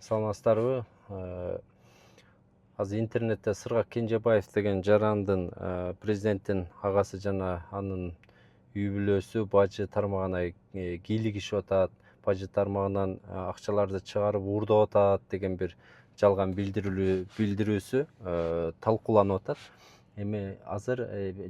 Саламатсыздарбы? Азыр интернетте Сыргак Кенжебаев деген жарандын президенттин агасы жана анын үй бүлөсү бажы тармагына кийлигишип атат, бажы тармагынан акчаларды чыгарып уурдап атат деген бир жалган билдирүүсү талкууланып атат. Эми азыр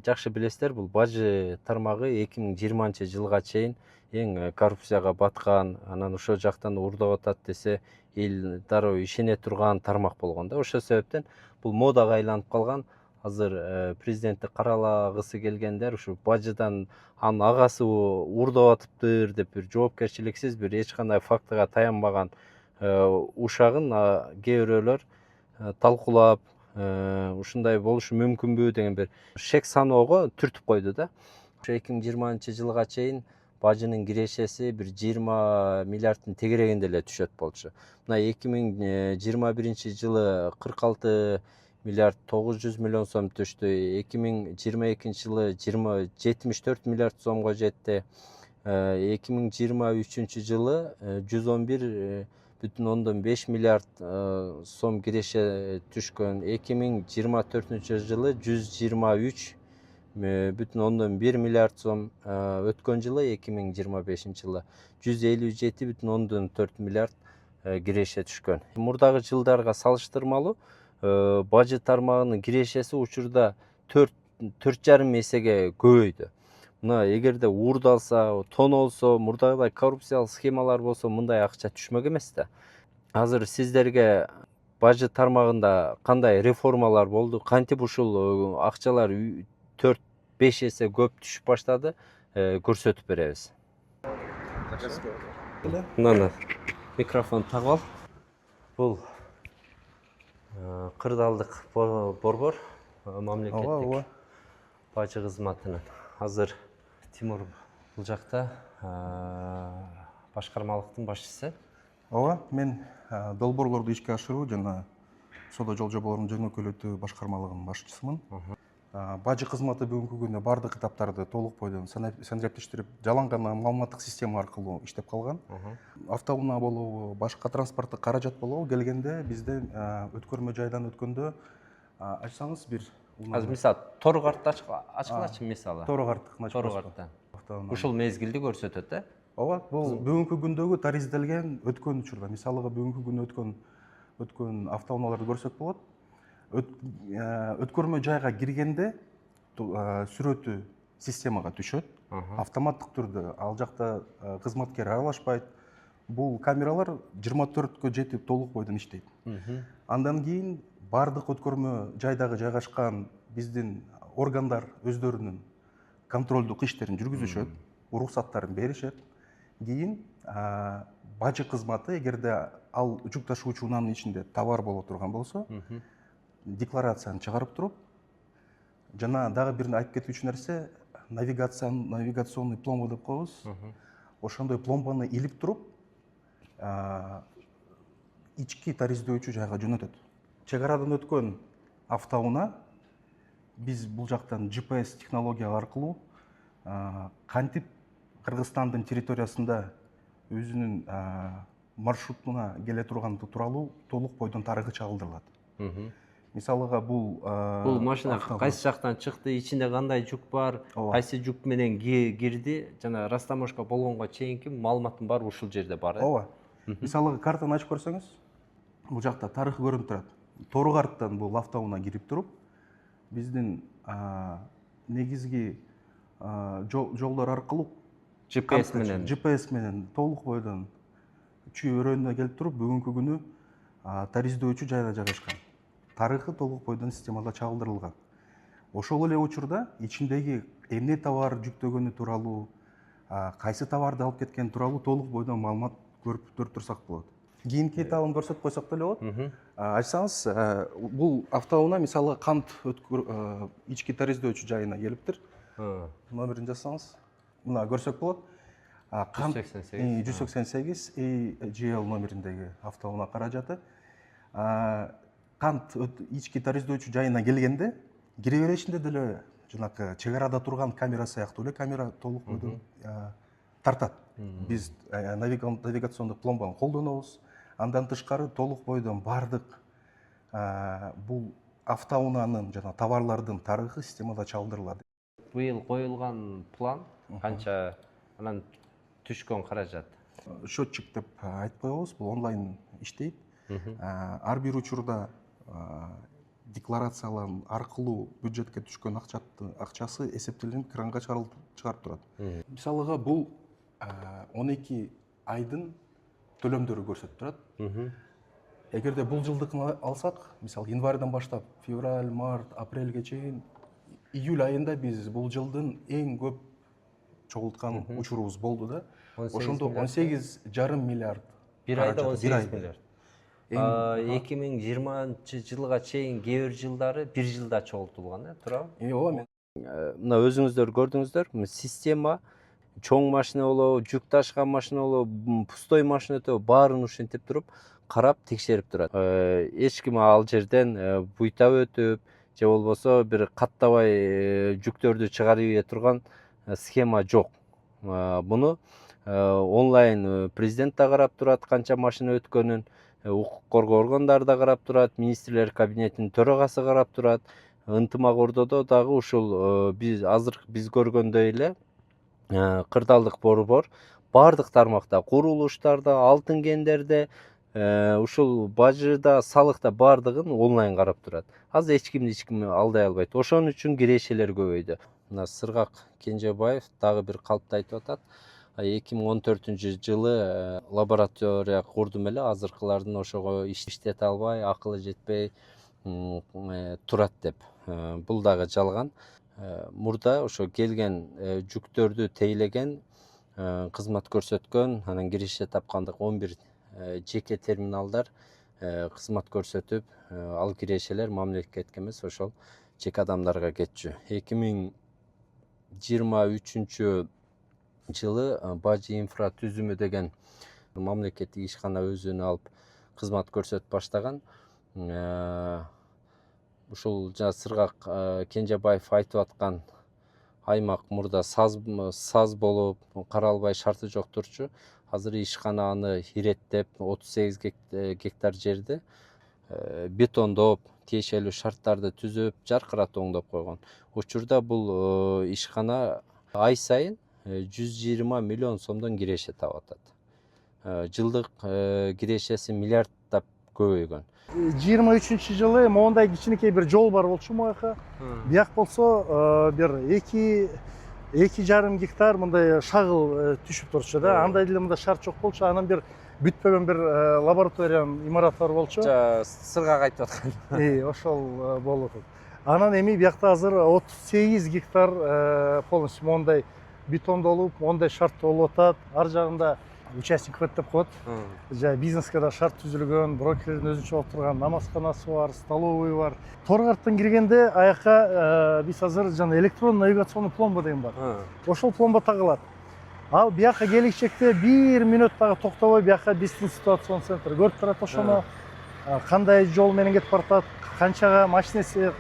жакшы билесиздер, бул бажы тармагы 2020-жылга чейин эң коррупцияга баткан, анан ошол жактан уурдап атат десе эл дароо ишене турган тармак болгон да. Ошол себептен бул модага айланып калган. Азыр президентти каралагысы келгендер ушу бажыдан анын агасы уурдап атыптыр деп бир жоопкерчиликсиз, бир эч кандай фактыга таянбаган ушагын кээ бирөөлөр талкуулап, ушундай болушу мүмкүнбү деген бир шек саноого түртүп койду да. Ошо 2020-жылга чейин бажынын кирешеси бир 20 миллиарддын тегерегинде эле түшөт болчу. Мына 2021-жылы 46 миллиард 900 миллион сом түштү. 2022-жылы 74 миллиард сомго жетти. 2023-жылы 111,5 миллиард сом киреше түшкөн. 2024-жылы 123,1 миллиард сом, өткөн жылы 2025-жылы 157,4 миллиард киреше түшкөн. Мурдагы жылдарга салыштырмалуу бажы тармагынын кирешеси учурда 4,5 эсеге көбөйдү. Мына эгерде уурдалса, тонолсо, мурдагыдай коррупциялык схемалар болсо мындай акча түшмөк эмес да. Азыр сиздерге бажы тармагында кандай реформалар болду? Кантип ушул акчалар 4-5 эсе көп түшүп баштады? Көрсөтүп беребиз. Мына микрофон тагып ал. Бул кырдаалдык борбор мамлекеттик бажы кызматынын. Азыр Тимур бул жакта башкармалыктын башчысы. Ооба, мен долбоорлорду ишке ашыруу жана соода жол жоболорун жөнөкөйлөтүү башкармалыгынын башчысымын. Бажы кызматы бүгүнкү күндө бардык этаптарды толук бойдон санариптештирип, жаланган маалыматтык система аркылуу иштеп калган. Автоунаа болобу, башка транспорттук каражат болобу келгенде бизде өткөрмө жайдан өткөндө ачсаңыз бир Азыр мисалы тор картты ачкылачы мисалы. Тор карттын Тор картты. Ушул мезгилди көрсөтөт, э? Ооба, бул бүгүнкү күндөгү таризделген өткөн учурда, мисалыга бүгүнкү күндө өткөн автоунааларды көрсөк болот. Өткөрмө жайга киргенде сүрөтү системага түшөт. Автоматтык түрдө ал жакта кызматкер аралашпайт. Бул камералар 24кө жетип толук бойдон иштейт. Андан кийин бардык өткөрмө жайдагы жайгашкан биздин органдар өздөрүнүн контролдук иштерин жүргүзүшөт, уруксаттарын беришет. Кийин бажы кызматы, эгерде ал жүк ташуучу унаанын ичинде товар боло турган болсо, декларацияны чыгарып туруп, жана дагы бир айтып кетүүчү нерсе, навигационный пломба деп коебуз. Ошондой пломбаны илип туруп, ички тариздөөчү жайга жөнөтөт. Чек арадан өткөн автоунаа биз бул жактан GPS технология аркылуу кантип Кыргызстандын территориясында өзүнүн маршрутуна келе турганды тууралуу толук бойдон тарыхы чагылдырылат. Мисалыга бул машина кайсы жактан чыкты, ичинде кандай жүк бар, кайсы жүк менен кирди, жана растаможка болгонго чейинки маалыматтын баары ушул жерде бар. Ооба. Мисалыга картаны ачып көрсөңүз, бул жакта тарыхы көрүнүп турат. Тор карттан бул автоунаа кирип туруп, биздин негизги жолдор аркылуу GPS менен толук бойдон чүй өрөөнүнө келип туруп, бүгүнкү күнү тариздөөчү жайда жайгашкан. Тарыхы толук бойдон системада чагылдырылган. Ошол эле учурда ичиндеги эмне товар жүктөгөнү тууралуу, кайсы товарды алып кеткени тууралуу толук бойдон маалымат көрүп турсак болот. Кийинки этабын көрсөтүп койсок деле болот. Ачсаңыз, бул автоунаа мисалы кант ички тариздөөчү жайына келиптир. Номерин жазсаңыз, мына көрсөк болот. 188 GL номериндеги автоунаа каражаты. Кант ички тариздөөчү жайына келгенде, кире беришинде деле жанакы чек арада турган камера сыяктуу эле камера толук бойдон тартат. Биз навигациондук пломбаны колдонобуз. Андан тышкары толук бойдон бардык бул автоунаанын жана товарлардын тарыхы системада чалдырылат. Быйыл коюлган план канча, анан түшкөн каражат? Счетчик деп айтпай коебуз, бул онлайн иштейт. Ар бир учурда декларациялар аркылуу бюджетке түшкөн акчасы эсептелинип кранга чыгарып турат. Мисалыга бул 12 айдын төлөмдөрү көрсөтүп турат. Эгерде бул жылдыкын алсак, мисалы январдан баштап февраль, март, апрелге чейин, июль айында биз бул жылдын эң көп чогулткан учурубуз болду да. Ошондо 18,5 миллиард. Бир айда 18 миллиард. 2020 жылга чейин кээ бир жылдары бир жылда чогултулган, туурабы? Ооба. Мына өзүңүздөр көрдүңүздөр, система чоң машина болобу, жүк ташкан машина болобу, пустой машина өтөбү, баарын ушинтип туруп, карап текшерип турат. Эч ким ал жерден буйтап өтүп, же болбосо бир каттабай жүктөрдү чыгарып ийе турган схема жок. Буну онлайн президент да карап турат, канча машина өткөнүн, укук коргоо органдары да карап турат, министрлер кабинетинин төрагасы карап турат. Ынтымак ордодо дагы ушул биз көргөндөй эле кырдаалдык борбор баардык тармакта, курулуштарда, алтын кендерде, ушул бажыда, салыкта баардыгын онлайн карап турат. Азыр эч ким алдай албайт. Ошон үчүн кирешелер көбөйдү. Мына Сыргак Кенжебаев дагы бир калпты айтып атат. 2014 жылы лаборатория курдум эле, азыркылардын ошого иштете албай, акылы жетпей турат деп. Бул дагы жалган. Мурда ошо келген жүктөрдү тейлеген, кызмат көрсөткөн, анан киреше тапкандык 11 жеке терминалдар кызмат көрсөтүп, ал кирешелер мамлекетке эмес, ошол жеке адамдарга кетчү. 2023 жылы Бажы инфра түзүмү деген мамлекеттик ишкана өзүнө алып кызмат көрсөтүп баштаган. Ушул жана Сыргак Кенжебаев айтып аткан аймак мурда саз болуп, каралбай шарты жок турчу. Азыр ишкана аны иреттеп 38 гектар жерди бетондоп, тиешелүү шарттарды түзүп, жаркыратып оңдоп койгон. Учурда бул ишкана ай сайын 120 миллион сомдон киреше таап атат. Жылдык кирешеси миллиарддап көбөйгөн. 23 жылы моундай кичинекей бир жол бар болчу мояка. Бияк болсо бир 2,5 гектар мындай шагыл түшүп турчу да. Андай деле мында шарт жок болчу. Анан бир бүтпөгөн бир лабораториянын имараты бар болчу. Сыргак айтып аткан. Ошол болуп атат. Анан эми биякта азыр 38 гектар полностью моундай бетондолуп, моундай шарт болуп атат. Ар жагында участник деп коет. Бизнеске да шарт түзүлгөн, брокерлердин өзүнчө болуп турган намазканасы бар, столовый бар. Торгарттан киргенде аяка биз азыр жана электронный навигационный пломба деген бар. Ошол пломба тагылат. Ал бияка келечекте 1 мүнөт дагы токтобой бияка биздин ситуацион центр көрүп турат ошону. Кандай жол менен кетип баратат, канчага машинеси,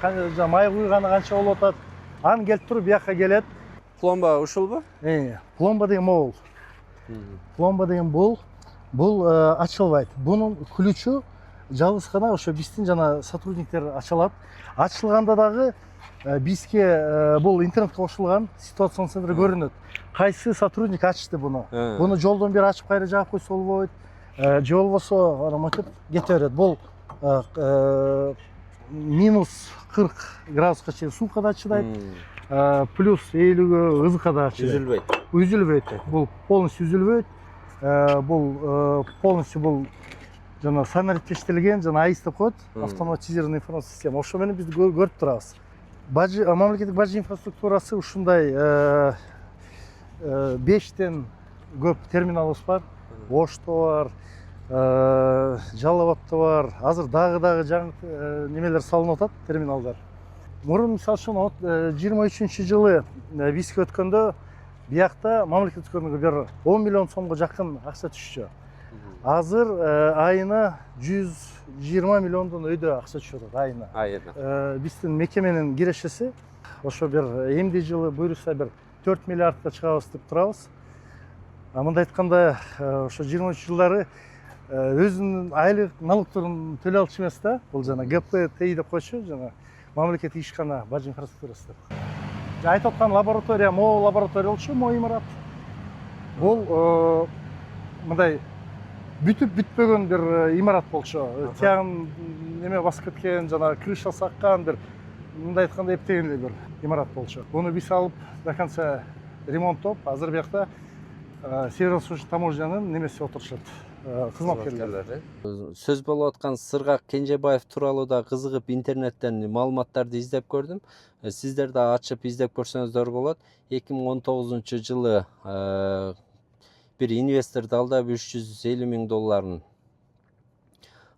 май куйганы канча болуп атат. Анын келип туруп бияка келет. Пломба ушулбу? Пломба деген могул. Пломба деген бул ачылбайт. Бунун ключу жалгыз гана ошо биздин жана сотрудниктер ачалат. Ачылганда дагы бизге бул интернетке кошулган ситуацион центр көрүнөт. Кайсы сотрудник ачты буну? Буну жолдон бери ачып кайра жаап койсо болбойт. Же болбосо ана мынтип кете берет. Бул минус 40 градуска чейин суукада чыдайт. Плюс 50 ызыкка да чыдайт. Үзүлбөйт. Бул полностью үзүлбөйт. Бул полностью бул жана санариттештирилген, жана АИС деп коет, автоматизированный информационный система. Ошо менен биз көрүп турабыз. Мамлекеттик бажы инфраструктурасы ушундай 5тен көп терминалыбыз бар. Ошто бар, Жалал Абадта бар. Азыр дагы жаңы немелер салынып атат, терминалдар. Мурун мисалы үчүн 23 жылы бизге өткөндө биякта мамлекет өткөнгө бир 10 миллион сомго жакын акча түшчү. Азыр айына 120 миллиондон өйдө акча түшүп атат айына. Биздин мекеменин кирешеси ошо бир эмди жылы буйруса бир 4 миллиардка чыгабыз деп турабыз. Мындай айтканда ошо 23 жылдары өзүнүн айлык налогторун төлөй алчу эмес да. Бул жана ГПТИ деп койчу, жана мамлекеттик ишкана бажы инфраструктурасы деп. Айтып аткан лаборатория, могу лаборатория болчу, могу имарат. Бул мындай бүтүп бүтпөгөн бир имарат болчу. Тиягын неме басып кеткен, жана крышасы аккан бир мындай айтканда эптеген эле бир имарат болчу. Буну биз алып до конца ремонттоп, азыр биякта Северо-Восточный таможнянын немеси отурушат, кызматкерлери. Сөз болуп аткан Сыргак Кенжебаев тууралуу да кызыгып интернеттен маалыматтарды издеп көрдүм. Сиздер да ачып издеп көрсөңүздөр болот. 2019-жылы бир инвесторду алдап $350,000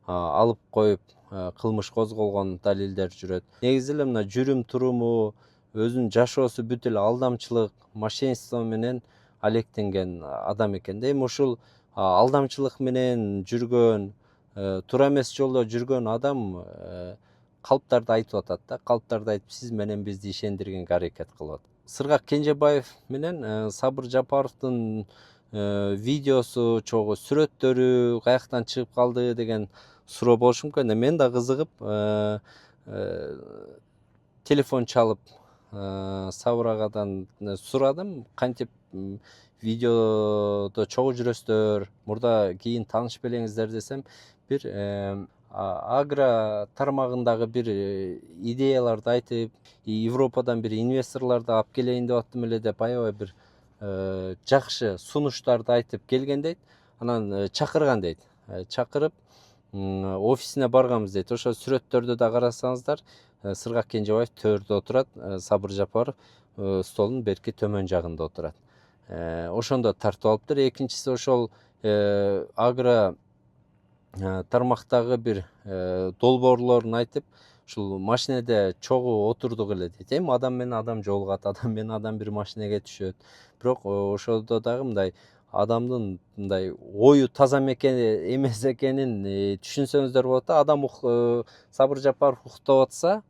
алып коюп кылмыш козголгон далилдер жүрөт. Негизи эле мына жүрүм туруму, өзүнүн жашоосу бүт эле алдамчылык, мошенничество менен алектенген адам экен. Эми ушул алдамчылык менен жүргөн, туура эмес жолдо жүргөн адам калптарды айтып атат да. Калптарды айтып, сиз менен бизди ишендиргенге аракет кылып атат. Сыргак Кенжебаев менен Сабыр Жапаровдун видеосу, чогуу сүрөттөрү каяктан чыгып калды деген суроо болушу мүмкүн. Мен да кызыгып телефон чалып Сабыр агадан сурадым, кантип видеодо чогуу жүрөсүздөр, мурда кийин таанышып элеңиздер десем, бир агро тармагындагы бир идеяларды айтып, Европадан бир инвесторлорду алып келейин деп аттым эле деп аябай бир жакшы сунуштарды айтып келген дейт. Анан чакырган дейт. Чакырып офисине барганбыз дейт. Ошо сүрөттөрдү да карасаңыздар, Сыргак Кенжебаев төрдө отурат, Сабыр Жапаров столдун берки төмөн жагында отурат. Ошондо тартып алыптыр. Экинчиси ошол агро тармактагы бир долбоорлорун айтып, ушул машинеде чогуу отурдук эле дейт. Эми адам менен адам жолугат, адам менен адам бир машинеге түшөт. Бирок ошодо дагы мындай адамдын мындай ою таза эмес экенин түшүнсөңүздөр болот да. Адам Сабыр Жапаров уктап атса,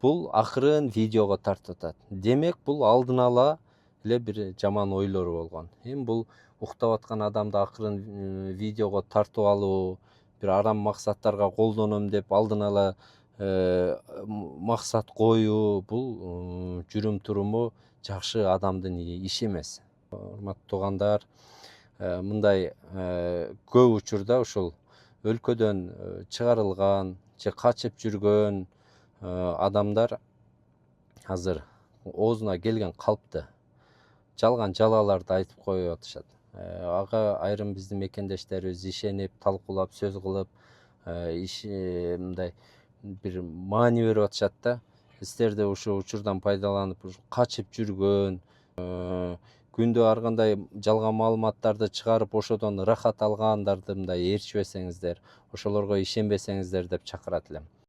бул акырын видеого тартып атат. Демек, бул алдын ала эле бир жаман ойлору болгон. Эми бул уктап аткан адамды акырын видеого тартып алуу, бир арам максаттарга колдоном деп алдын ала максат коюу, бул жүрүм туруму жакшы адамдын иши эмес. Урматтуу туугандар, мындай көп учурда ушул өлкөдөн чыгарылган же качып жүргөн адамдар азыр оозуна келген калпты жалган жалаларды айтып коюп атышат. Ага айрым биздин мекендештерибиз ишенип, талкуулап, сөз кылып, мындай бир маани берип атышат да. Сиздер да ушул учурдан пайдаланып, качып жүргөн, күндө ар кандай жалган маалыматтарды чыгарып, ошодон ырахат алгандарды мындай ээрчибесеңиздер, ошолорго ишенбесеңиздер деп чакырат элем.